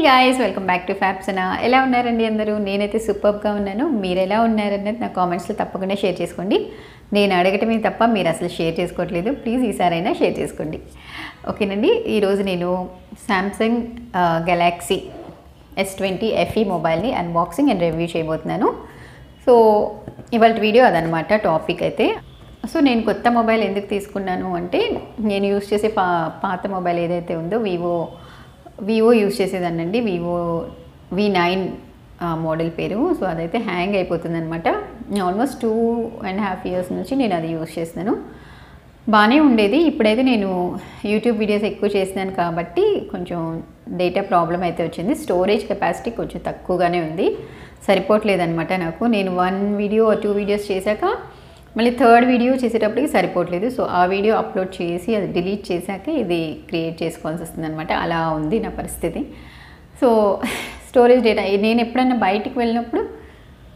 guys, welcome back to Fabsana. ఎలా ఉన్నారండి అందరూ? నేనైతే సూపర్ గా ఉన్నాను. మీరు ఎలా ఉన్నారన్నది నా కామెంట్స్ లో తప్పకుండా షేర్ చేసుకోండి. నేను అడగటమే తప్ప మీరు అసలు షేర్ చేసుకోవట్లేదు. ప్లీజ్ ఈసారైనా షేర్ చేసుకోండి. ఓకేనండి. ఈ రోజు నేను Samsung Galaxy S20 FE mobile ని అన్బాక్సింగ్ అండ్ రివ్యూ చేయబోతున్నాను. సో ఇవాల్టి వీడియో అదనమాట టాపిక్ అయితే. సో నేను కొత్త మొబైల్ ఎందుకు తీసుకున్నాను అంటే నేను యూస్ చేసే పాత మొబైల్ ఏదైతే ఉందో వివో యూస్ చేసేదానండి. వివో V9 మోడల్ పేరు. సో అదైతే హ్యాంగ్ అయిపోతుంది అనమాట. ఆల్మోస్ట్ 2.5 years నుంచి నేను అది యూస్ చేస్తున్నాను. బాగానే ఉండేది. ఇప్పుడైతే నేను యూట్యూబ్ వీడియోస్ ఎక్కువ చేస్తున్నాను కాబట్టి కొంచెం డేటా ప్రాబ్లం అయితే వచ్చింది. స్టోరేజ్ కెపాసిటీ కొంచెం తక్కువగానే ఉంది, సరిపోవట్లేదు అనమాట నాకు. నేను 1 వీడియో 2 వీడియోస్ చేశాక మళ్ళీ 3rd వీడియో చేసేటప్పటికి సరిపోవట్లేదు. సో ఆ వీడియో అప్లోడ్ చేసి అది డిలీట్ చేశాక ఇది క్రియేట్ చేసుకోవాల్సి వస్తుంది అనమాట. అలా ఉంది నా పరిస్థితి. సో స్టోరేజ్ డేటా నేను ఎప్పుడన్నా బయటికి వెళ్ళినప్పుడు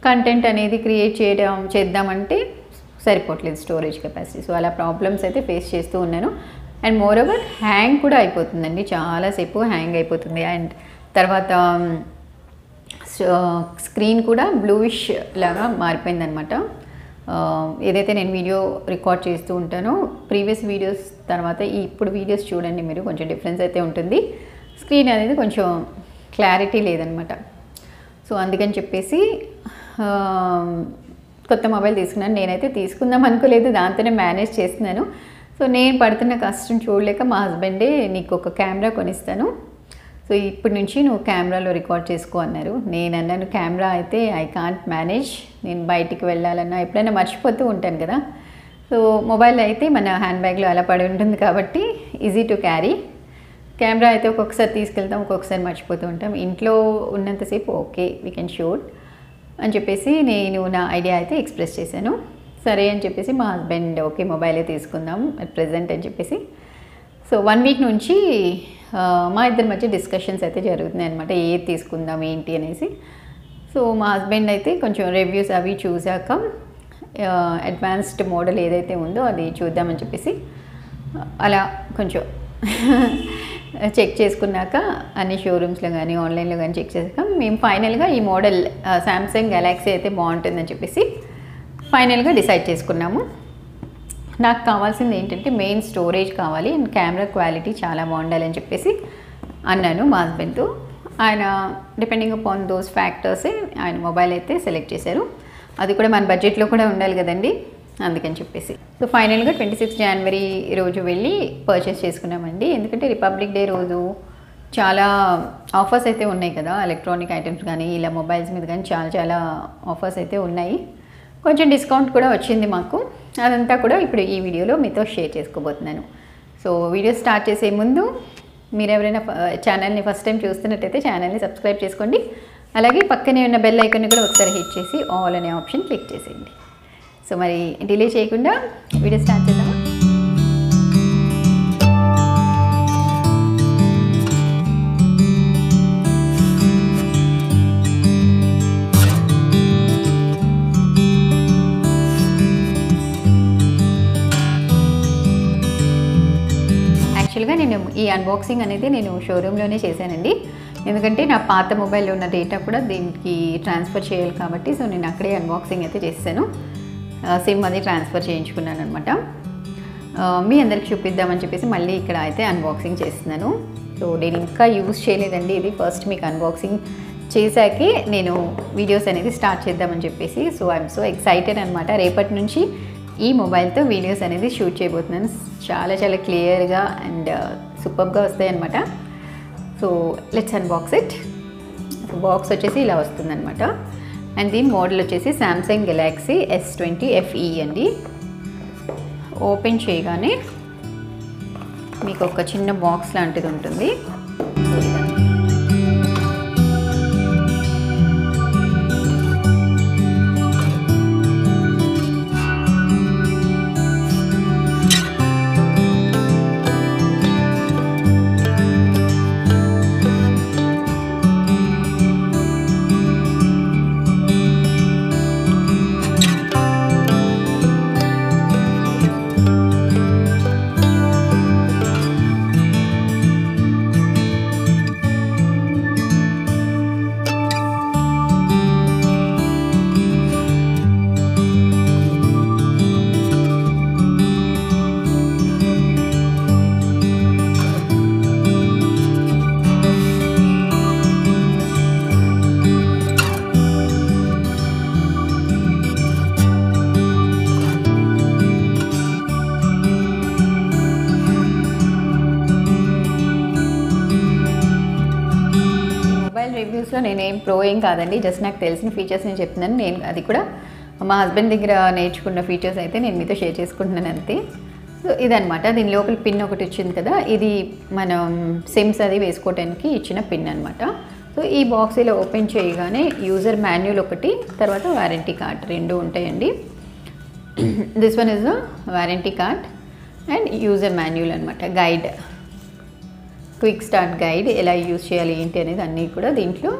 కంటెంట్ అనేది క్రియేట్ చేద్దామంటే సరిపోవట్లేదు స్టోరేజ్ కెపాసిటీ. సో అలా ప్రాబ్లమ్స్ అయితే ఫేస్ చేస్తూ ఉన్నాను. అండ్ మోర్ ఓవర్ హ్యాంగ్ కూడా అయిపోతుందండి, చాలాసేపు హ్యాంగ్ అయిపోతుంది. అండ్ తర్వాత స్క్రీన్ కూడా బ్లూయిష్ లాగా మారిపోయిందనమాట. ఏదైతే నేను వీడియో రికార్డ్ చేస్తూ ఉంటానో ప్రీవియస్ వీడియోస్ తర్వాత ఇప్పుడు వీడియోస్ చూడండి మీరు, కొంచెం డిఫరెన్స్ అయితే ఉంటుంది. స్క్రీన్ అనేది కొంచెం క్లారిటీ లేదనమాట. సో అందుకని చెప్పేసి కొత్త మొబైల్ తీసుకున్నాను. నేనైతే తీసుకుందాం అనుకోలేదు, దాంతోనే మేనేజ్ చేస్తున్నాను. సో నేను పడుతున్న కష్టం చూడలేక మా హస్బెండే నీకు ఒక కెమెరా కొనిస్తాను, సో ఇప్పటి నుంచి నువ్వు కెమెరాలో రికార్డ్ చేసుకో అన్నారు. నేను అన్నాను కెమెరా అయితే ఐ కాంట్ మేనేజ్, నేను బయటికి వెళ్ళాలన్నా ఎప్పుడైనా మర్చిపోతూ ఉంటాను కదా. సో మొబైల్ అయితే మన హ్యాండ్ బ్యాగ్లో అలా పడి ఉంటుంది కాబట్టి ఈజీ టు క్యారీ. కెమెరా అయితే ఒక్కొక్కసారి తీసుకెళ్తాం, ఒక్కొక్కసారి మర్చిపోతూ ఉంటాం. ఇంట్లో ఉన్నంతసేపు ఓకే వీ కెన్ షూట్ అని చెప్పేసి నేను నా ఐడియా అయితే ఎక్స్ప్రెస్ చేశాను. సరే అని చెప్పేసి మా హస్బెండ్ ఓకే మొబైలే తీసుకుందాం అట్ ప్రెజెంట్ అని చెప్పేసి. సో 1 వీక్ నుంచి మా ఇద్దరి మధ్య డిస్కషన్స్ అయితే జరుగుతున్నాయి అనమాట, ఏది తీసుకుందాం ఏంటి అనేసి. సో మా హస్బెండ్ అయితే కొంచెం రివ్యూస్ అవి చూసాక అడ్వాన్స్డ్ మోడల్ ఏదైతే ఉందో అది చూద్దామని చెప్పేసి అలా కొంచెం చెక్ చేసుకున్నాక అన్ని షోరూమ్స్లో కానీ ఆన్లైన్లో కానీ చెక్ చేసాక మేము ఫైనల్గా ఈ మోడల్ శాంసంగ్ గెలాక్సీ అయితే బాగుంటుందని చెప్పేసి ఫైనల్గా డిసైడ్ చేసుకున్నాము. నాకు కావాల్సింది ఏంటంటే మెయిన్ స్టోరేజ్ కావాలి అండ్ కెమెరా క్వాలిటీ చాలా బాగుండాలని చెప్పేసి అన్నాను మా హస్బెండ్తో. ఆయన డిపెండింగ్ అపాన్ దోస్ ఫ్యాక్టర్సే ఆయన మొబైల్ అయితే సెలెక్ట్ చేశారు. అది కూడా మన బడ్జెట్లో కూడా ఉండాలి కదండి, అందుకని చెప్పేసి. సో ఫైనల్గా 26 జనవరి రోజు వెళ్ళి పర్చేస్ చేసుకున్నామండి. ఎందుకంటే రిపబ్లిక్ డే రోజు చాలా ఆఫర్స్ అయితే ఉన్నాయి కదా, ఎలక్ట్రానిక్ ఐటమ్స్ కానీ ఇలా మొబైల్స్ మీద కానీ చాలా ఆఫర్స్ అయితే ఉన్నాయి. కొంచెం డిస్కౌంట్ కూడా వచ్చింది మాకు. అదంతా కూడా ఇప్పుడు ఈ వీడియోలో మీతో షేర్ చేసుకోబోతున్నాను. సో వీడియో స్టార్ట్ చేసే ముందు మీరు ఎవరైనా ఛానల్ని ఫస్ట్ టైం చూస్తున్నట్టయితే ఛానల్ని సబ్స్క్రైబ్ చేసుకోండి. అలాగే పక్కనే ఉన్న బెల్ ఐకాన్ని కూడా ఒకసారి హిట్ చేసి ఆల్ అనే ఆప్షన్ క్లిక్ చేసేయండి. సో మరి డిలే చేయకుండా వీడియో స్టార్ట్ చేద్దామా? యాక్చువల్గా నేను ఈ అన్బాక్సింగ్ అనేది నేను షోరూంలోనే చేశానండి. ఎందుకంటే నా పాత మొబైల్లో ఉన్న డేటా కూడా దీనికి ట్రాన్స్ఫర్ చేయాలి కాబట్టి. సో నేను అక్కడే అన్బాక్సింగ్ అయితే చేశాను, సిమ్ అది ట్రాన్స్ఫర్ చేయించుకున్నాను అనమాట. మీ అందరికి చూపిద్దామని చెప్పేసి మళ్ళీ ఇక్కడ అయితే అన్బాక్సింగ్ చేస్తున్నాను. సో నేను ఇంకా యూజ్ చేయలేదండి, ఇది ఫస్ట్ మీకు అన్బాక్సింగ్ చేశాకే నేను వీడియోస్ అనేది స్టార్ట్ చేద్దామని చెప్పేసి. సో ఐఎమ్ సో ఎక్సైటెడ్ అనమాట. రేపటి నుంచి ఈ మొబైల్తో వీడియోస్ అనేది షూట్ చేయబోతున్నాను. చాలా క్లియర్గా అండ్ సూపర్గా వస్తాయి అనమాట. So let's unbox it. Box వచ్చేసి ఇలా వస్తుందన్నమాట. అండ్ దీని మోడల్ వచ్చేసి శాంసంగ్ గెలాక్సీ S20 FE అండి. ఓపెన్ చేయగానే మీకు ఒక చిన్న బాక్స్ లాంటిది ఉంటుంది. ఫీచర్స్లో నేనేం ప్రో ఏం కాదండి, జస్ట్ నాకు తెలిసిన ఫీచర్స్ నేను చెప్తున్నాను. నేను అది కూడా మా హస్బెండ్ దగ్గర నేర్చుకున్న ఫీచర్స్ అయితే నేను మీతో షేర్ చేసుకుంటున్నాను అంతే. సో ఇదనమాట. దీని లోపల పిన్ ఒకటి వచ్చింది కదా, ఇది మనం సిమ్స్ అది వేసుకోవడానికి ఇచ్చిన పిన్ అనమాట. సో ఈ బాక్స్ ఇలా ఓపెన్ చేయగానే యూజర్ మాన్యువల్ ఒకటి, తర్వాత వారంటీ కార్డ్ రెండు ఉంటాయండి. This one is the warranty card and user manual అనమాట, గైడ్, క్విక్ స్టార్ట్ గైడ్, ఎలా యూజ్ చేయాలి ఏంటి అనేది అన్నీ కూడా దీంట్లో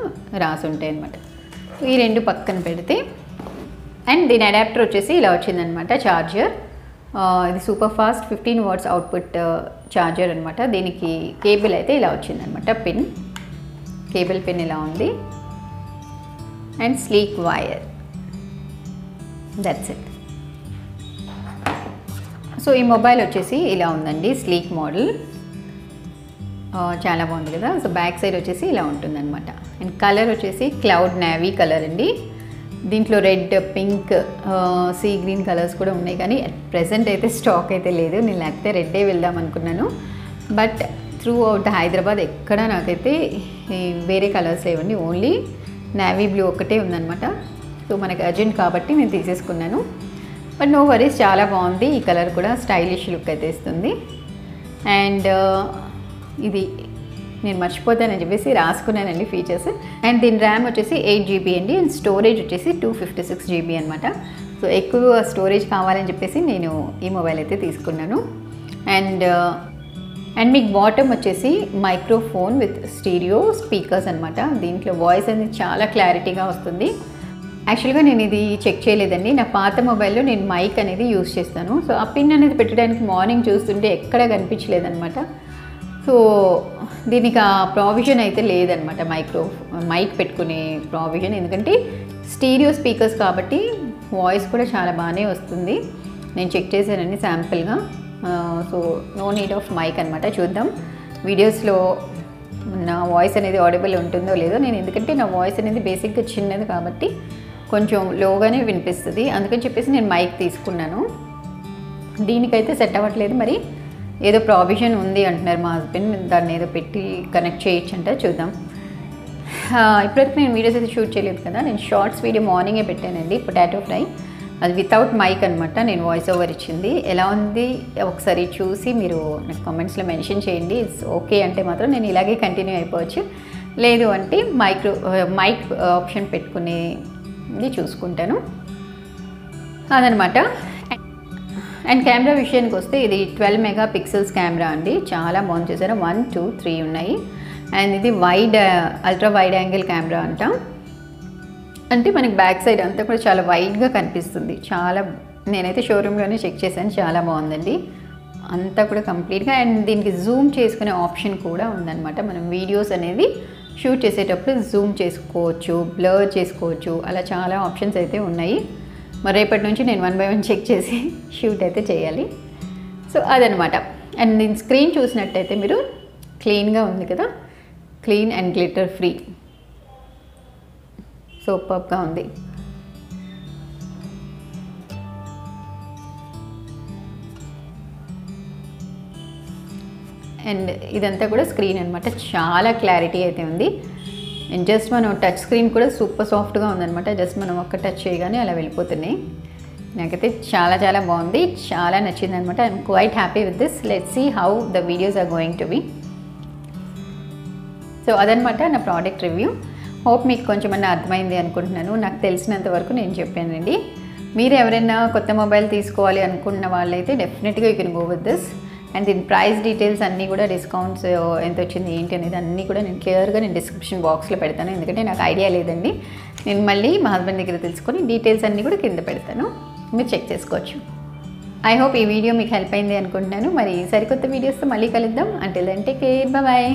రాసి ఉంటాయి అనమాట. ఈ రెండు పక్కన పెడితే అండ్ దీని అడాప్టర్ వచ్చేసి ఇలా వచ్చిందనమాట, ఛార్జర్. ఇది super fast 15 watts output charger అనమాట. దీనికి కేబుల్ అయితే ఇలా వచ్చిందనమాట, పిన్, కేబుల్ పిన్ ఇలా ఉంది and sleek wire, that's it. So ఈ మొబైల్ వచ్చేసి ఇలా ఉందండి, స్లీక్ మోడల్, చాలా బాగుంది కదా. సో బ్యాక్ సైడ్ వచ్చేసి ఇలా ఉంటుందన్నమాట. అండ్ కలర్ వచ్చేసి క్లౌడ్ నేవీ కలర్ అండి. దీంట్లో red, pink, sea green colours కూడా ఉన్నాయి, కానీ అట్ ప్రెజెంట్ అయితే స్టాక్ అయితే లేదు. నేను లేకపోతే రెడ్డే వెళ్దాం అనుకున్నాను, but through out the Hyderabad ఎక్కడ నాకైతే వేరే కలర్స్ లేవండి, ఓన్లీ నేవీ బ్లూ ఒకటే ఉందన్నమాట. సో మనకి అర్జెంట్ కాబట్టి నేను తీసేసుకున్నాను, బట్ నో వరీస్, చాలా బాగుంది. ఈ కలర్ కూడా స్టైలిష్ లుక్ అయితే ఇస్తుంది. అండ్ ఇది నేను మర్చిపోతానని చెప్పేసి రాసుకున్నానండి ఫీచర్స్. అండ్ దీని ర్యామ్ వచ్చేసి 8 GB అండి, అండ్ స్టోరేజ్ వచ్చేసి 256 GB అనమాట. సో ఎక్కువ స్టోరేజ్ కావాలని చెప్పేసి నేను ఈ మొబైల్ అయితే తీసుకున్నాను. అండ్ మీకు బాటమ్ వచ్చేసి మైక్రోఫోన్ విత్ స్టీరియో స్పీకర్స్ అనమాట. దీంట్లో వాయిస్ అనేది చాలా క్లారిటీగా వస్తుంది. యాక్చువల్గా నేను ఇది చెక్ చేయలేదండి, నా పాత మొబైల్లో నేను మైక్ అనేది యూజ్ చేస్తాను. సో ఆ పిన్ అనేది పెట్టడానికి మార్నింగ్ చూస్తుంటే ఎక్కడ కనిపించలేదన్నమాట. సో దీనికి ఆ ప్రావిజన్ అయితే లేదనమాట, మైక్ పెట్టుకునే ప్రావిజన్, ఎందుకంటే స్టీరియో స్పీకర్స్ కాబట్టి వాయిస్ కూడా చాలా బాగానే వస్తుంది. నేను చెక్ చేశానండి శాంపుల్గా. So no need of mic అనమాట. చూద్దాం వీడియోస్లో నా వాయిస్ అనేది ఆడిబుల్ ఉంటుందో లేదో. నేను ఎందుకంటే నా వాయిస్ అనేది బేసిక్గా చిన్నది కాబట్టి కొంచెం లోగానే వినిపిస్తుంది, అందుకని చెప్పేసి నేను మైక్ తీసుకున్నాను. దీనికైతే సెట్ అవ్వట్లేదు, మరి ఏదో ప్రావిజన్ ఉంది అంటున్నారు మా హస్బెండ్, దాన్ని ఏదో పెట్టి కనెక్ట్ చేయొచ్చు అంట, చూద్దాం. ఇప్పటివరకు నేను వీడియోస్ అయితే షూట్ చేయలేదు కదా, నేను షార్ట్స్ వీడియో మార్నింగే పెట్టానండి, పొటాటో ఫ్రై, అది వితౌట్ మైక్ అనమాట. నేను వాయిస్ ఓవర్ ఇచ్చింది, ఎలా ఉంది ఒకసారి చూసి మీరు నాకు కామెంట్స్లో మెన్షన్ చేయండి. ఇట్స్ ఓకే అంటే మాత్రం నేను ఇలాగే కంటిన్యూ అయిపోవచ్చు, లేదు అంటే మైక్ ఆప్షన్ పెట్టుకునేది చూసుకుంటాను, అదనమాట. అండ్ కెమెరా విషయానికి వస్తే ఇది 12 మెగాపిక్సెల్స్ కెమెరా అండి, చాలా బాగుంది. చూసారా 1, 2, 3 ఉన్నాయి. అండ్ ఇది అల్ట్రా వైడ్ యాంగిల్ కెమెరా అంట, అంటే మనకి బ్యాక్ సైడ్ అంతా కూడా చాలా వైడ్గా కనిపిస్తుంది. చాలా, నేనైతే షోరూంలోనే చెక్ చేశాను, చాలా బాగుందండి అంతా కూడా కంప్లీట్గా. అండ్ దీనికి జూమ్ చేసుకునే ఆప్షన్ కూడా ఉందన్నమాట. మనం వీడియోస్ అనేది షూట్ చేసేటప్పుడు జూమ్ చేసుకోవచ్చు, బ్లర్ చేసుకోవచ్చు, అలా చాలా ఆప్షన్స్ అయితే ఉన్నాయి. మరి రేపటి నుంచి నేను 1 by 1 చెక్ చేసి షూట్ అయితే చేయాలి. సో అదనమాట. అండ్ దీని స్క్రీన్ చూసినట్టయితే మీరు క్లీన్గా ఉంది కదా, క్లీన్ అండ్ గ్లిటర్ ఫ్రీ, సూపర్గా ఉంది. అండ్ ఇదంతా కూడా స్క్రీన్ అనమాట, చాలా క్లారిటీ అయితే ఉంది. అండ్ జస్ట్ మనం టచ్ స్క్రీన్ కూడా సూపర్ సాఫ్ట్గా ఉందన్నమాట, జస్ట్ మనం ఒక్క టచ్ చేయగానే అలా వెళ్ళిపోతున్నాయి. నాకైతే చాలా చాలా బాగుంది, చాలా నచ్చింది అనమాట. I'm quite happy with this. Let's see how the videos are going to be. So అదనమాట నా ప్రోడక్ట్ రివ్యూ. హోప్ మీకు కొంచెమన్నా అర్థమైంది అనుకుంటున్నాను, నాకు తెలిసినంత వరకు నేను చెప్పానండి. మీరు ఎవరైనా కొత్త మొబైల్ తీసుకోవాలి అనుకున్న వాళ్ళైతే డెఫినెట్గా you can go with this. And దీని ప్రైస్ డీటెయిల్స్ అన్నీ కూడా, డిస్కౌంట్స్ ఎంత వచ్చింది ఏంటి అనేది అన్నీ కూడా నేను క్లియర్గా నేను డిస్క్రిప్షన్ బాక్స్లో పెడతాను, ఎందుకంటే నాకు ఐడియా లేదండి. నేను మళ్ళీ మా హస్బెండ్ దగ్గర తెలుసుకొని డీటెయిల్స్ అన్నీ కూడా కింద పెడతాను, మీరు చెక్ చేసుకోవచ్చు. ఐ హోప్ ఈ వీడియో మీకు హెల్ప్ అయింది అనుకుంటున్నాను. మరి సరికొత్త వీడియోస్తో మళ్ళీ కలుద్దాం. Until then take care, bye.